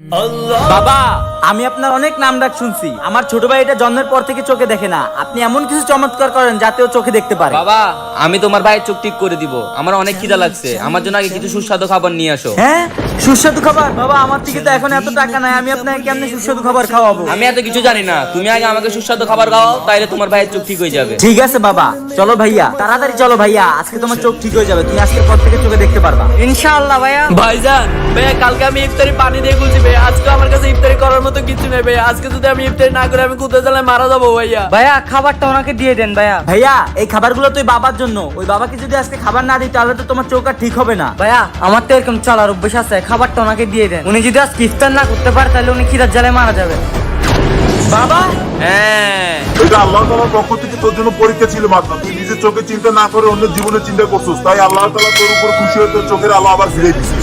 বাবা, আমি আপনার অনেক নাম ডাক শুনছি। আমার ছোট ভাই এটা জন্মের পর থেকে চোখে দেখে না। আপনি এমন কিছু চমৎকার করেন যাতে ও চোখে দেখতে পারে। বাবা, আমি তোমার ভাইয়ের চোখ ঠিক করে দিব। আমার অনেক খিদা লাগছে, আমার জন্য আগে কিছু সুস্বাদু খাবার নিয়ে আসো। হ্যাঁ, সুস্বাদু খাবার? বাবা, আমার থেকে তো এখন এত টাকা নাই, আমি আপনাকে কেমনে সুস্বাদু খাবার খাওয়াবো? আমি এত কিছু জানি না, তুমি আগে আমাকে সুস্বাদু খাবার খাওয়াও, তাইলে তোমার ভাইয়ের চোখ ঠিক হয়ে যাবে। ঠিক আছে বাবা, চলো ভাইয়া, তাড়াতাড়ি চলো ভাইয়া, আজকে তোমার চোখ ঠিক হয়ে যাবে। তুমি আজকের পর থেকে চোখে দেখতে পারবা ইনশাআল্লাহ ভাইয়া। ভাইজান, ভাইয়া কালকে আমি ইফতারি পানি দিয়ে খুলছি ভাইয়া, আজকে আমার কাছে ইফতারি করার মতো কিছু নেই ভাইয়া। আজকে যদি আমি ইফতারি না করে আমি কোথায় চালাই মারা যাবো ভাইয়া। ভাইয়া খাবারটা ওনাকে দিয়ে দেন ভাইয়া। ভাইয়া, এই খাবারগুলো তো ওই বাবার জন্য। ওই বাবাকে যদি আজকে খাবার না দিই তাহলে তো তোমার চোখ আর ঠিক হবে না। ভাইয়া আমার তো এরকম চলার অভ্যাস আছে, খাবারটা ওনাকে দিয়ে দেন। উনি যদি আজকে ইফতার না করতে পারে তাহলে উনি খিদার জ্বালায় মারা যাবে। বাবা, হ্যাঁ, এটা আল্লাহ তাআলার পক্ষ থেকে তোর জন্য পরীক্ষা ছিল মাত্র। তুই নিজের চোখে চিন্তা না করে অন্যের জীবনের চিন্তা করছিস, তাই আল্লাহ তাআলা তোর উপর খুশি হয়ে তোর চোখের আলো আবার ফিরে দিয়েছে।